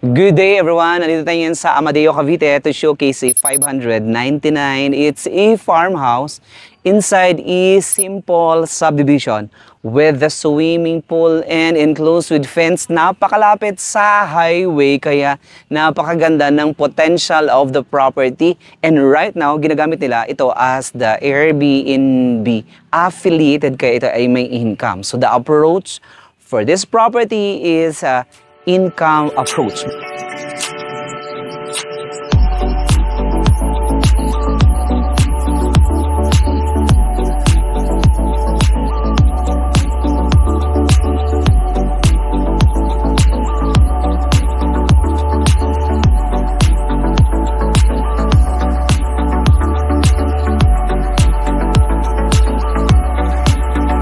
Good day everyone! Nandito tayo ngayon sa Amadeo, Cavite to showcase a 599. It's a farmhouse inside a simple subdivision with the swimming pool and enclosed with fence. Napakalapit sa highway kaya napakaganda ng potential of the property. And right now, ginagamit nila ito as the Airbnb affiliated kaya ito ay may income. So the approach for this property is income approach.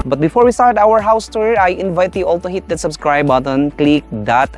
But before we start our house tour, I invite you all to hit that subscribe button, click that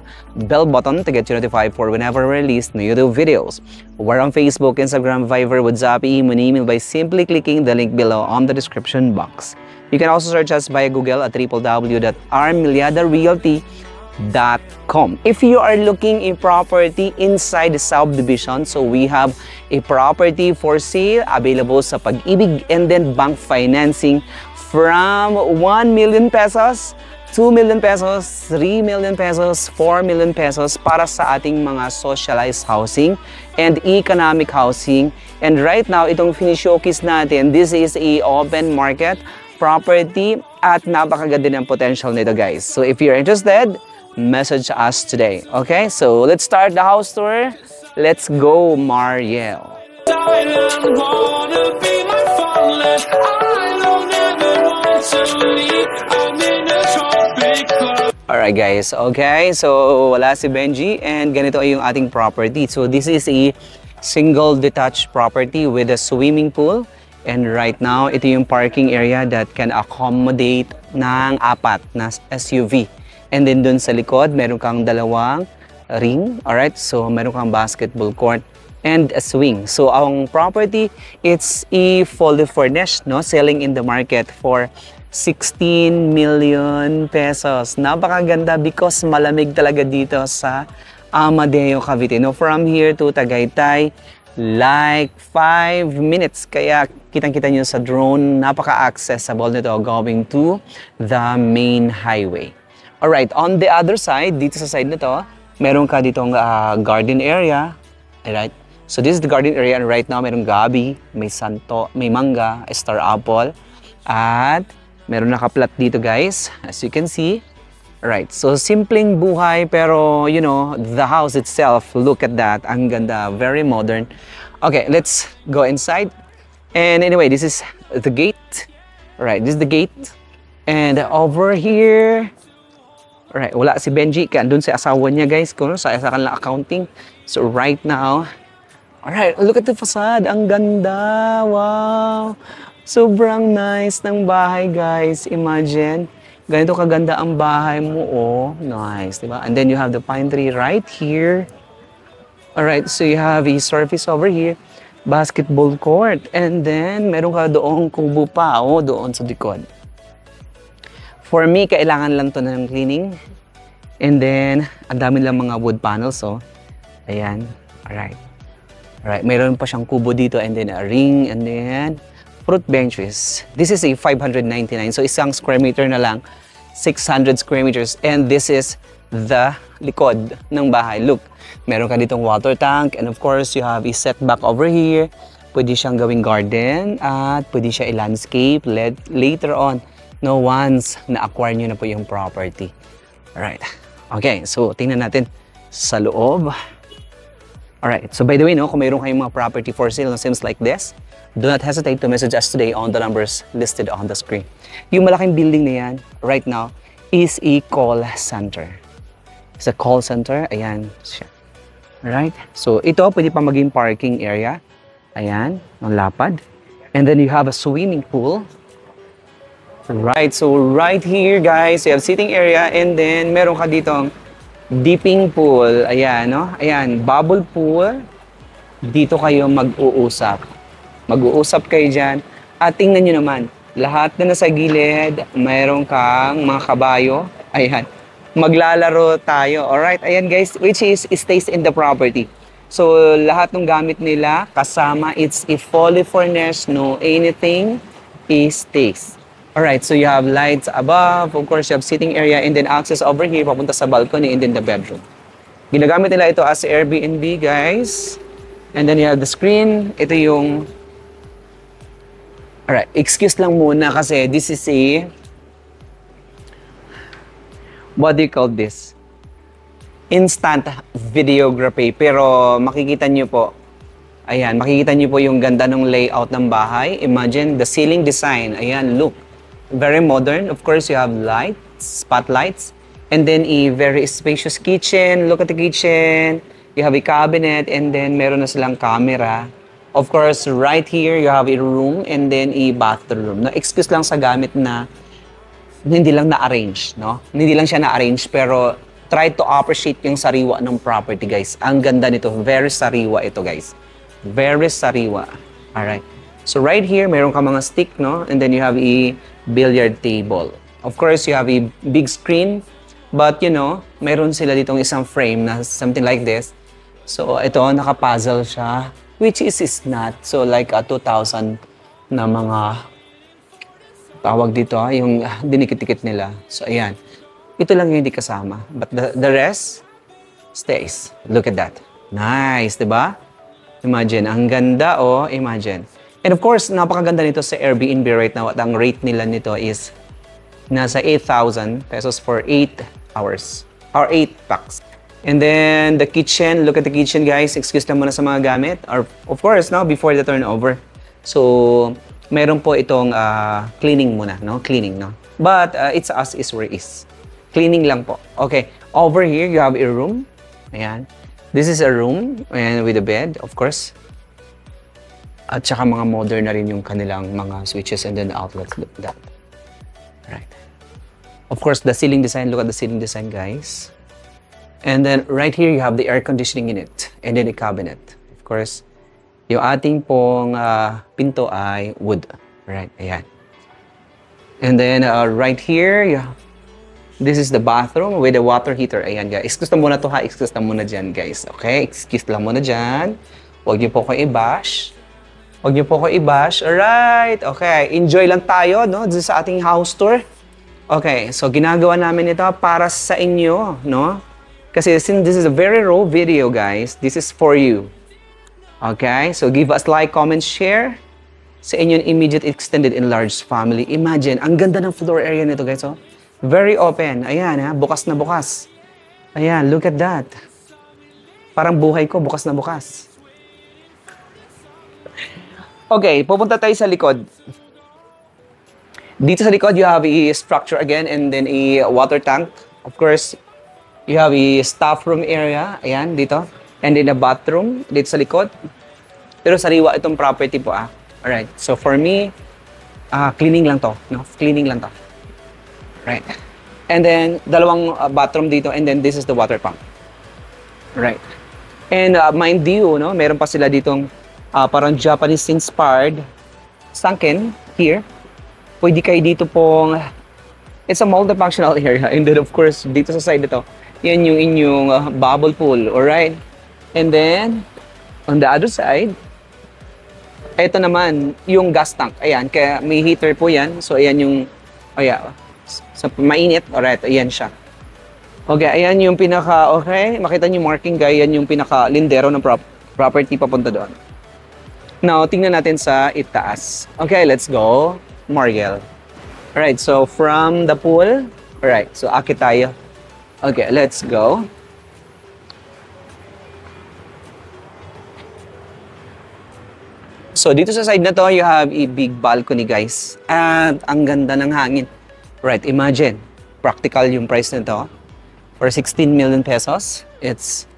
bell button to get you notified for whenever we release new YouTube videos. We're on Facebook, Instagram, Viber, WhatsApp, email by simply clicking the link below on the description box. You can also search us via Google at www.armiliadarealty.com. If you are looking a property inside the subdivision, so we have a property for sale available sa Pag-ibig and then bank financing from 1 million pesos, 2 million pesos, 3 million pesos, 4 million pesos para sa ating mga socialized housing and economic housing. And right now, itong finish-showcase natin, this is a open market property at napakaganda ng potential nito guys. So if you're interested, message us today. Okay, so let's start the house tour. Let's go, Mariel. Alright guys, okay, so wala si Benji and ganito ay yung ating property. So this is a single detached property with a swimming pool. And right now, ito yung parking area that can accommodate ng 4 na SUV. And then dun sa likod, meron kang 2 ring. Alright, so meron kang basketball court and a swing. So ang property, it's a fully furnished, no? Selling in the market for 16 million pesos. Napakaganda because malamig talaga dito sa Amadeo, Cavite. No, from here to Tagaytay, like 5 minutes. Kaya kitang-kita nyo sa drone, napaka-accessible nito going to the main highway. Alright, on the other side, dito sa side nito, meron ka ditong garden area. Alright, so this is the garden area and right now meron gabi, may santo, may mangga, star apple, at meron nakaplat dito guys, as you can see. Alright, so simpleng buhay pero you know, the house itself, look at that, ang ganda, very modern. Okay, let's go inside. And anyway, this is the gate. Alright, this is the gate. And over here, alright, wala si Benji, kaya andun si asawa niya guys, kung sa kanila accounting. So right now, alright, look at the facade, ang ganda, wow. Sobrang nice ng bahay guys, imagine. Ganito kaganda ang bahay mo, oh. Nice, diba? And then you have the pine tree right here. Alright, so you have a surface over here. Basketball court. And then, meron ka doong kubo pa, oh, doon sa likod. For me, kailangan lang to ng cleaning. And then, ang dami lang mga wood panels, oh. Ayan. Alright. Alright, meron pa siyang kubo dito and then a ring and then fruit benches. This is a 599. So, isang square meter na lang. 600 square meters. And this is the likod ng bahay. Look, meron ka ditong water tank. And of course, you have a setback over here. Pwede siyang gawing garden. At pwede siya i-landscape later on. No, once na-acquire nyo na po yung property. Alright. Okay, so tingnan natin sa loob. Alright, so by the way, no, kung mayroon kayong mga property for sale na seems like this, do not hesitate to message us today on the numbers listed on the screen. Yung malaking building na yan, right now, is a call center. It's a call center. Ayan siya. Alright? So, ito, pwede pa maging parking area. Ayan, ang lapad. And then you have a swimming pool. Right, so right here, guys, you have sitting area and then meron ka ditong dipping pool. Ayan, no? Ayan, bubble pool. Dito kayo mag-uusap. Mag-uusap kayo dyan. At tingnan nyo naman, lahat na nasa gilid, mayroon kang mga kabayo. Ayan. maglalaro tayo. Alright, ayan guys, which is stays in the property. So, lahat ng gamit nila, kasama, it's a fully furnished, no anything, is stays. Alright, so you have lights above, of course, you have sitting area, and then access over here, papunta sa balcony, and then the bedroom. Ginagamit nila ito as Airbnb, guys. And then you have the screen. Ito yung... Alright, excuse lang muna kasi this is a... What do you call this? Instant videography. Pero makikita nyo po, ayan, makikita nyo po yung ganda ng layout ng bahay. Imagine the ceiling design. Ayan, look. Very modern. Of course, you have lights, spotlights. And then a very spacious kitchen. Look at the kitchen. You have a cabinet and then meron na silang camera. Of course, right here, you have a room and then a bathroom. No, excuse lang sa gamit na hindi lang na-arrange, no? Hindi lang siya na-arrange, pero try to appreciate yung sariwa ng property, guys. Ang ganda nito. Very sariwa ito, guys. Very sariwa. Alright. So right here, meron ka mga stick, no? And then you have a billiard table. Of course, you have a big screen. But, you know, meron sila ditong isang frame na something like this. So, ito, nakapuzzle siya. Which is not. So, like a 2,000 na mga tawag dito, yung dinikit-tikit nila. So, ayan. Ito lang yung hindi kasama. But the rest stays. Look at that. Nice, di ba? Imagine, ang ganda, oh. Imagine. And of course, napakaganda nito sa Airbnb right now. At ang rate nila nito is nasa 8,000 pesos for 8 hours. Or 8 packs. And then, the kitchen. Look at the kitchen, guys. Excuse lang muna sa mga gamit. Or, of course, no, before the turnover. So, meron po itong cleaning muna, no? Cleaning, no? But, it's as is where is. Cleaning lang po. Okay. Over here, you have a room. Ayan. This is a room and with a bed, of course. At saka mga modern na rin yung kanilang mga switches and then the outlets. Look at that. Right. Of course, the ceiling design. Look at the ceiling design, guys. And then right here, you have the air conditioning in it. And then the cabinet. Of course, yung ating pong pinto ay wood. Right. Ayan. And then right here, you have this is the bathroom with a water heater. Ayan, guys. Excuse na muna to ha. Excuse na muna dyan, guys. Okay? Excuse lang muna dyan. Huwag niyo po ko i-bash. Huwag niyo po ko i-bash. Alright. Okay. Enjoy lang tayo, no? Dito sa ating house tour. Okay. So, ginagawa namin ito para sa inyo, no? Kasi since this is a very raw video, guys, this is for you. Okay? So, give us like, comment, share sa inyong immediate extended enlarged family. Imagine, ang ganda ng floor area nito, guys, oh. Very open. Ayan, ha? Bukas na bukas. Ayan, look at that. Parang buhay ko, bukas na bukas. Okay, pupunta tayo sa likod. Dito sa likod, you have a structure again and then a water tank. Of course, you have a staff room area. Ayan, dito. And then a bathroom dito sa likod. Pero sariwa itong property po, ah. Alright, so for me, cleaning lang to. No? Cleaning lang to. Right. And then, dalawang bathroom dito and then this is the water pump. Right. And mind you, no, meron pa sila ditong parang Japanese-inspired sunken here. Pwede kayo dito pong, it's a multifunctional area. And then, of course, dito sa side nito, yan yung inyong bubble pool. Alright. And then, on the other side, ito naman, yung gas tank. Ayan, kaya may heater po yan. So, ayan yung, ayan, sa mainit, alright, ayan siya. Okay, ayan yung pinaka, okay, makita niyo marking guy, yan yung pinaka lindero ng property papunta doon. Now, tingnan natin sa itaas. Okay, let's go, Mariel. Alright, so from the pool, alright, so akit tayo. Okay, let's go. So, dito sa side na to, you have a big balcony, guys. At ang ganda ng hangin. Right, imagine, practical yung price nito. For 16 million pesos, it's,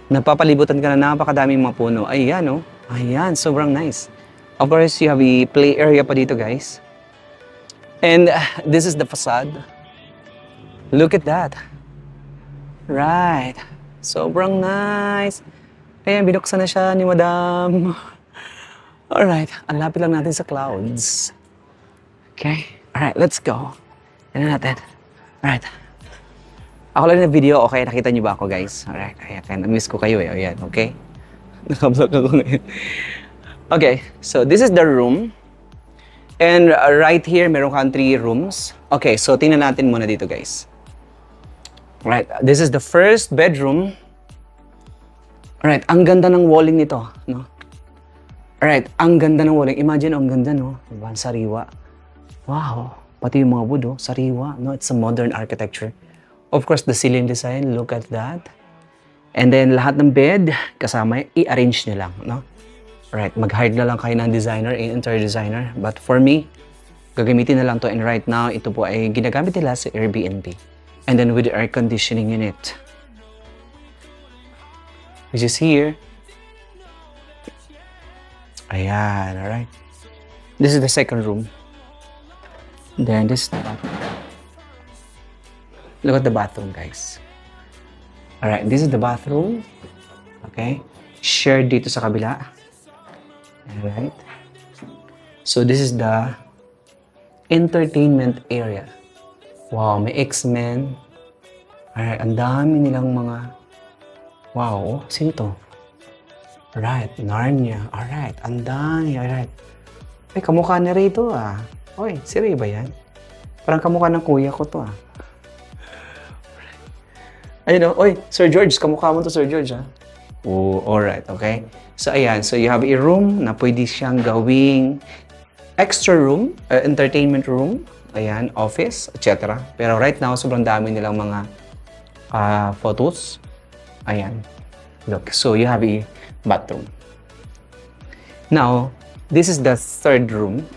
napapalibutan ka na napakadaming mga puno. Ayan, oh. Ayan, sobrang nice. Of course, you have a play area pa dito, guys. And this is the facade. Look at that. Right. Sobrang nice. Ayan, binuksan na siya ni Madam. Alright, ang lapit lang natin sa clouds. Okay, alright, let's go. Tignan natin. Alright. Ako lang na video, okay? Nakita niyo ba ako, guys? Alright, ayan. Na-miss ko kayo eh. Ayan, okay? Nakablog ako ngayon. Okay, so this is the room. And right here, meron kang 3 rooms. Okay, so tingnan natin muna dito, guys. Right, this is the first bedroom. Alright, ang ganda ng walling nito, no? Alright, ang ganda ng walling. Imagine, ang ganda, no? Diba? Sariwa. Wow, pati yung mga wood, oh, sariwa. No, it's a modern architecture. Of course, the ceiling design, look at that. And then, lahat ng bed, kasama, i-arrange nyo lang, no? Right, mag-hire na lang kayo ng designer, interior designer. But for me, gagamitin na lang to. And right now, ito po ay ginagamit nila sa Airbnb. And then with the air conditioning unit, which is here. Ayan, alright. This is the second room. Then this is the bathroom. Look at the bathroom, guys. Alright, this is the bathroom. Okay. Shared dito sa kabila. Alright. So this is the entertainment area. Wow, may X-Men. Alright, ang dami nilang mga... Wow, sino to? Alright, Narnia. Alright, ang dami. Alright. Ay, kamukha ni Ray to ah. Oy, si Ray ba yan? Parang kamukha ng kuya ko to ah. Ayun o, oy, Sir George, kamukha mo to Sir George ha? Oh, alright, okay. So ayan, so you have a room na pwede siyang gawing extra room, entertainment room, ayan, office, etc. Pero right now, sobrang dami nilang mga photos. Ayan, look, so you have a bathroom. Now, this is the third room.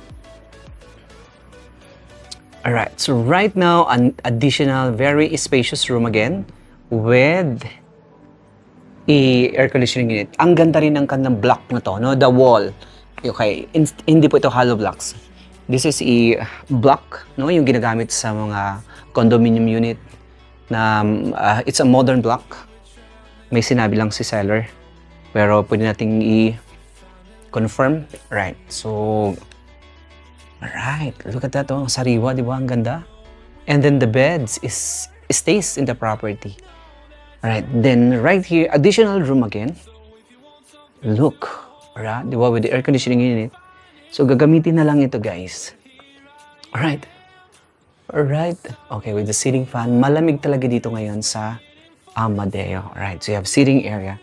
Alright, so right now, an additional, very spacious room again with air conditioning unit. Ang ganda rin ng kanilang block na to, no? The wall. Okay, hindi po ito hollow blocks. This is a block, no? Yung ginagamit sa mga condominium unit na it's a modern block. May sinabi lang si seller. Pero pwede nating i-confirm. Right, so... Alright, look at that, oh. Sariwa, di ba? Ang ganda. And then the beds stays in the property. Alright, then right here, additional room again. Look, alright, di ba, with the air conditioning unit. So, gagamitin na lang ito, guys. Alright. Alright. Okay, with the ceiling fan. Malamig talaga dito ngayon sa Amadeo. Alright, so you have seating area.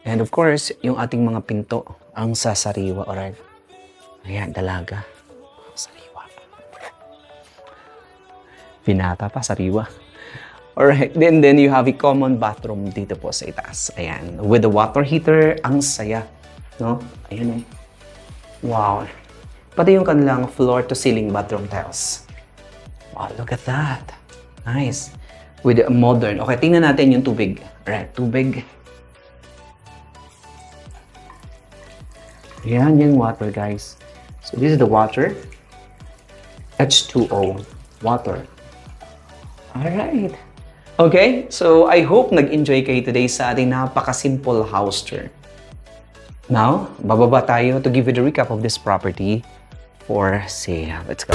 And of course, yung ating mga pinto, ang sasariwa. Alright. Ayan, dalaga. Sariwa. Pinata pa, sariwa. Alright, then you have a common bathroom dito po sa itaas. Ayan, with the water heater, ang saya. No? Ayan eh. Wow. Pati yung kanilang floor-to-ceiling bathroom tiles. Wow, look at that. Nice. With the modern. Okay, tingnan natin yung tubig. Alright, tubig. Ayan yung water, guys. So this is the water. H2O. Water. Alright. Okay, so I hope nag-enjoy kayo today sa ating napaka-simple house tour. Now, bababa tayo to give you the recap of this property for sale. Let's go.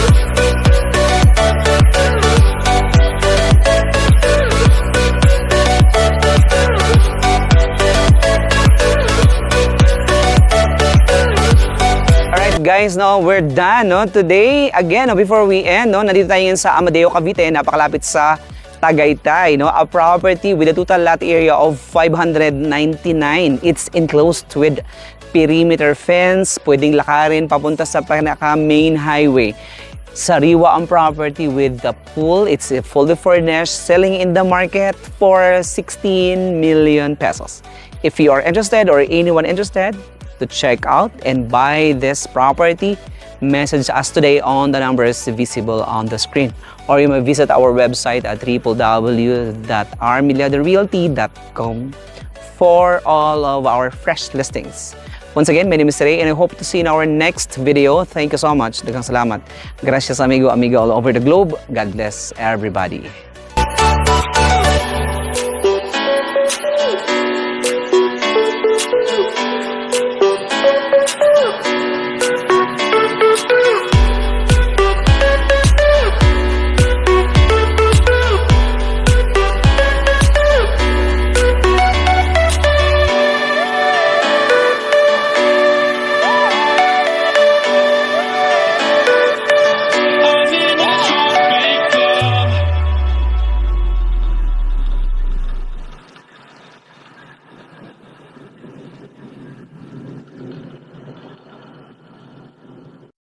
Alright guys, no, we're done. No? Today, again, no, before we end, no, nandito tayo sa Amadeo, Cavite, napakalapit sa Tagaytay, no? A property with a total lot area of 599. It's enclosed with perimeter fence. Pwedeng lakarin papunta sa pinaka-main highway. Sariwa ang property with the pool. It's fully furnished, selling in the market for 16 million pesos. If you are interested or anyone interested to check out and buy this property, message us today on the numbers visible on the screen. Or you may visit our website at www.rmillarderealty.com for all of our fresh listings. Once again, my name is Ray and I hope to see you in our next video. Thank you so much. Daghang salamat. Gracias amigo, amiga all over the globe. God bless everybody.